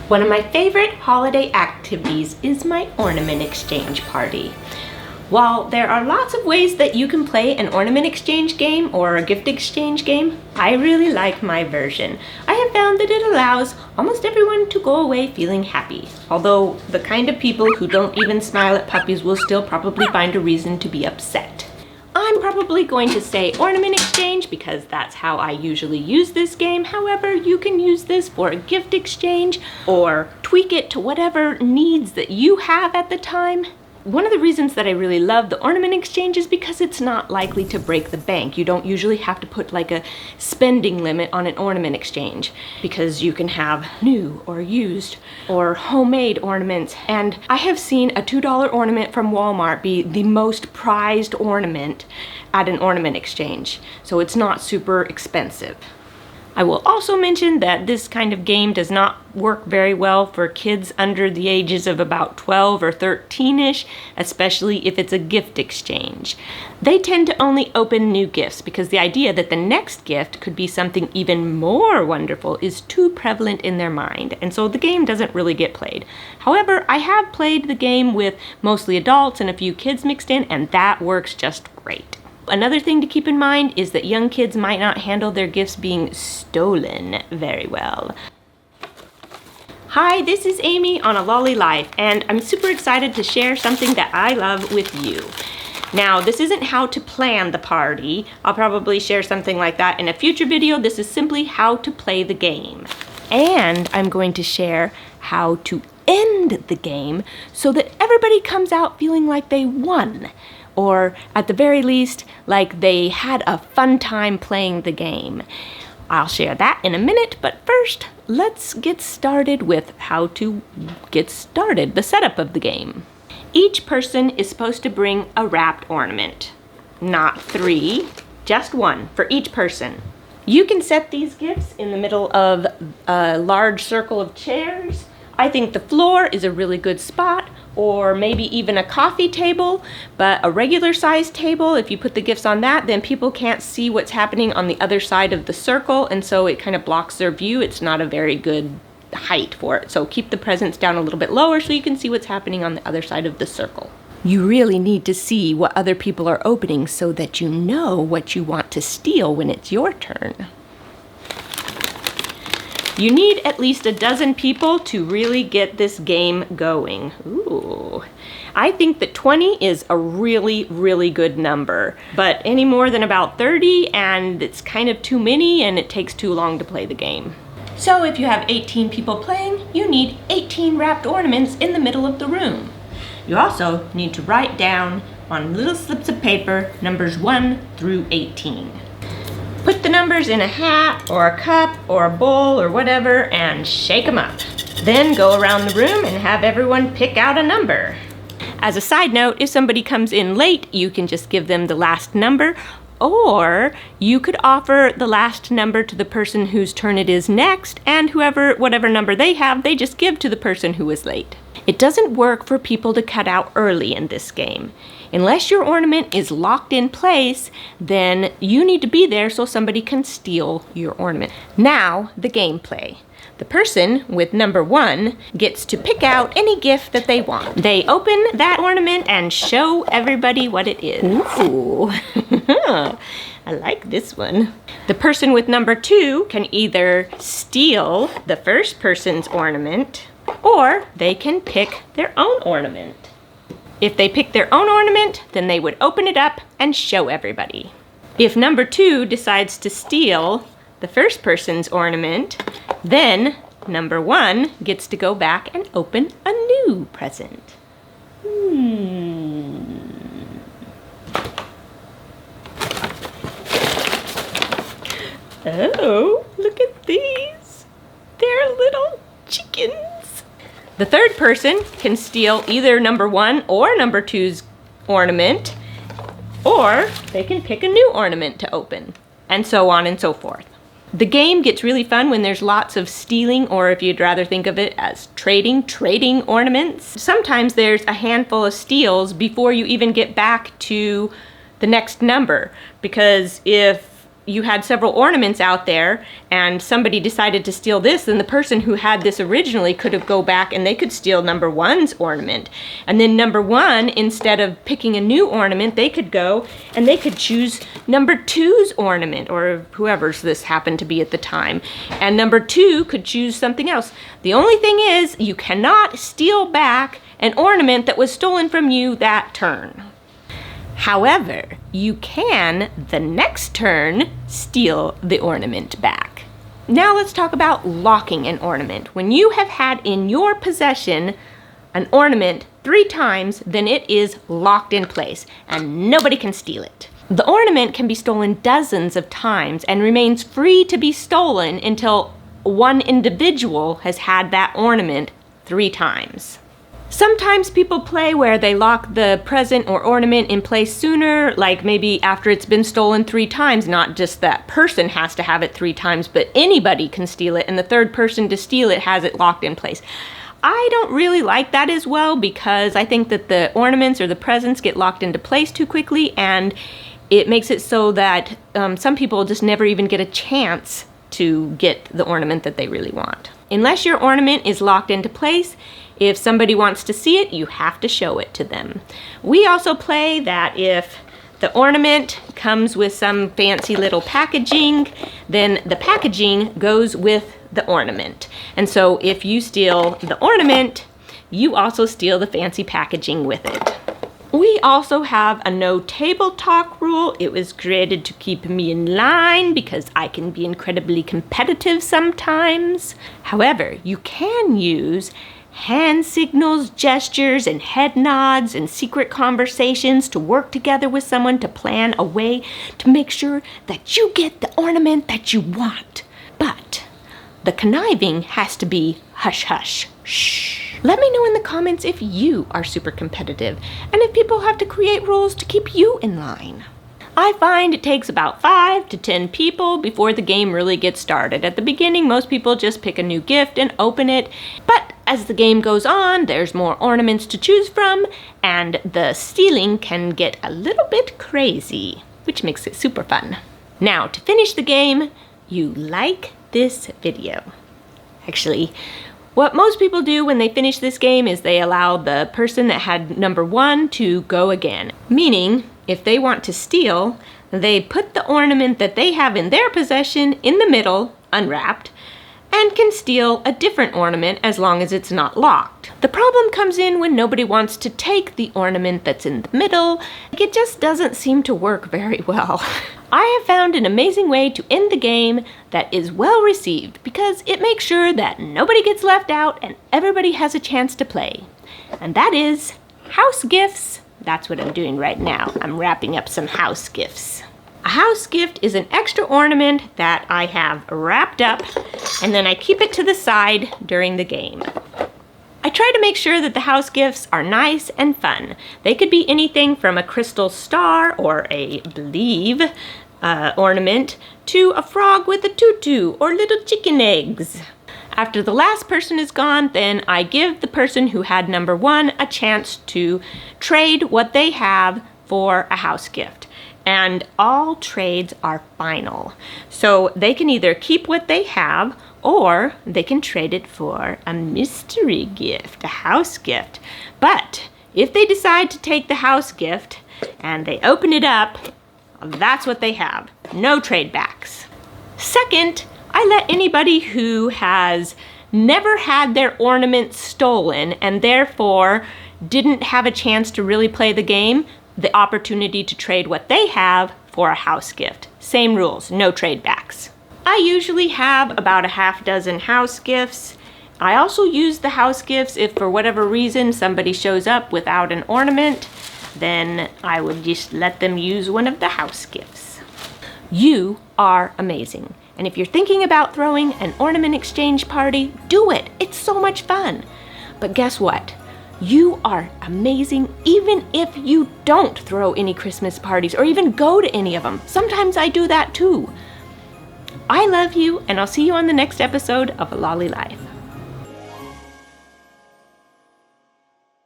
One of my favorite holiday activities is my ornament exchange party. While there are lots of ways that you can play an ornament exchange game or a gift exchange game, I really like my version. I have found that it allows almost everyone to go away feeling happy, although the kind of people who don't even smile at puppies will still probably find a reason to be upset. I'm probably going to say ornament exchange because that's how I usually use this game. However, you can use this for a gift exchange or tweak it to whatever needs that you have at the time. One of the reasons that I really love the ornament exchange is because it's not likely to break the bank. You don't usually have to put like a spending limit on an ornament exchange because you can have new or used or homemade ornaments. And I have seen a $2 ornament from Walmart be the most prized ornament at an ornament exchange. So it's not super expensive. I will also mention that this kind of game does not work very well for kids under the ages of about 12 or 13-ish, especially if it's a gift exchange. They tend to only open new gifts because the idea that the next gift could be something even more wonderful is too prevalent in their mind, and so the game doesn't really get played. However, I have played the game with mostly adults and a few kids mixed in, and that works just great. Another thing to keep in mind is that young kids might not handle their gifts being stolen very well. Hi, this is Amy on A Lolly Life, and I'm super excited to share something that I love with you. Now, this isn't how to plan the party. I'll probably share something like that in a future video. This is simply how to play the game. And I'm going to share how to end the game so that everybody comes out feeling like they won. Or at the very least, like they had a fun time playing the game. I'll share that in a minute, but first, let's get started with how to get started, the setup of the game. Each person is supposed to bring a wrapped ornament. Not 3, just 1 for each person. You can set these gifts in the middle of a large circle of chairs. I think the floor is a really good spot, or maybe even a coffee table, but a regular sized table, if you put the gifts on that, then people can't see what's happening on the other side of the circle, and so it kind of blocks their view. It's not a very good height for it. So keep the presents down a little bit lower so you can see what's happening on the other side of the circle. You really need to see what other people are opening so that you know what you want to steal when it's your turn. You need at least a dozen people to really get this game going. Ooh. I think that 20 is a really, really good number, but any more than about 30 and it's kind of too many and it takes too long to play the game. So if you have 18 people playing, you need 18 wrapped ornaments in the middle of the room. You also need to write down on little slips of paper numbers 1 through 18. Put the numbers in a hat or a cup or a bowl or whatever and shake them up. Then go around the room and have everyone pick out a number. As a side note, if somebody comes in late, you can just give them the last number, or you could offer the last number to the person whose turn it is next, and whatever number they have, they just give to the person who is late. It doesn't work for people to cut out early in this game. Unless your ornament is locked in place, then you need to be there so somebody can steal your ornament. Now, the gameplay. The person with number 1 gets to pick out any gift that they want. They open that ornament and show everybody what it is. Ooh, I like this one. The person with number 2 can either steal the first person's ornament, or they can pick their own ornament. If they pick their own ornament, then they would open it up and show everybody. If number 2 decides to steal the first person's ornament, then number 1 gets to go back and open a new present. Oh, look at these. They're little chickens. The third person can steal either number 1 or number 2's ornament, or they can pick a new ornament to open, and so on and so forth. The game gets really fun when there's lots of stealing, or if you'd rather think of it as trading ornaments. Sometimes there's a handful of steals before you even get back to the next number, because if you had several ornaments out there and somebody decided to steal this, then the person who had this originally could have go back and they could steal number one's ornament. And then number one, instead of picking a new ornament, they could go and they could choose number two's ornament, or whoever's this happened to be at the time. And number two could choose something else. The only thing is, you cannot steal back an ornament that was stolen from you that turn. However, you can, the next turn, steal the ornament back. Now let's talk about locking an ornament. When you have had in your possession an ornament 3 times, then it is locked in place and nobody can steal it. The ornament can be stolen dozens of times and remains free to be stolen until one individual has had that ornament 3 times. Sometimes people play where they lock the present or ornament in place sooner, like maybe after it's been stolen 3 times. Not just that person has to have it 3 times, but anybody can steal it, and the third person to steal it has it locked in place. I don't really like that as well, because I think that the ornaments or the presents get locked into place too quickly, and it makes it so that some people just never even get a chance to get the ornament that they really want. Unless your ornament is locked into place, if somebody wants to see it, you have to show it to them. We also play that if the ornament comes with some fancy little packaging, then the packaging goes with the ornament. And so if you steal the ornament, you also steal the fancy packaging with it. We also have a no table talk rule. It was created to keep me in line because I can be incredibly competitive sometimes. However, you can use hand signals, gestures, and head nods and secret conversations to work together with someone to plan a way to make sure that you get the ornament that you want. But the conniving has to be hush hush, shh. Let me know in the comments if you are super competitive and if people have to create rules to keep you in line. I find it takes about 5 to 10 people before the game really gets started. At the beginning, most people just pick a new gift and open it, but as the game goes on, there's more ornaments to choose from, and the stealing can get a little bit crazy, which makes it super fun. Now, to finish the game, you like this video. Actually, what most people do when they finish this game is they allow the person that had number 1 to go again. Meaning, if they want to steal, they put the ornament that they have in their possession in the middle, unwrapped, and can steal a different ornament as long as it's not locked. The problem comes in when nobody wants to take the ornament that's in the middle. It just doesn't seem to work very well. I have found an amazing way to end the game that is well received because it makes sure that nobody gets left out and everybody has a chance to play. And that is house gifts. That's what I'm doing right now. I'm wrapping up some house gifts. A house gift is an extra ornament that I have wrapped up and then I keep it to the side during the game. I try to make sure that the house gifts are nice and fun. They could be anything from a crystal star or a believe ornament to a frog with a tutu or little chicken eggs. After the last person is gone, then I give the person who had number 1 a chance to trade what they have for a house gift. And all trades are final. So they can either keep what they have or they can trade it for a mystery gift, a house gift. But if they decide to take the house gift and they open it up, that's what they have. No trade backs. Second, I let anybody who has never had their ornament stolen and therefore didn't have a chance to really play the game, the opportunity to trade what they have for a house gift. Same rules, no trade backs. I usually have about a half dozen house gifts. I also use the house gifts if for whatever reason somebody shows up without an ornament, then I would just let them use one of the house gifts. You are amazing. And if you're thinking about throwing an ornament exchange party, do it. It's so much fun. But guess what? You are amazing even if you don't throw any Christmas parties or even go to any of them. Sometimes I do that too. I love you, and I'll see you on the next episode of A Lolly Life.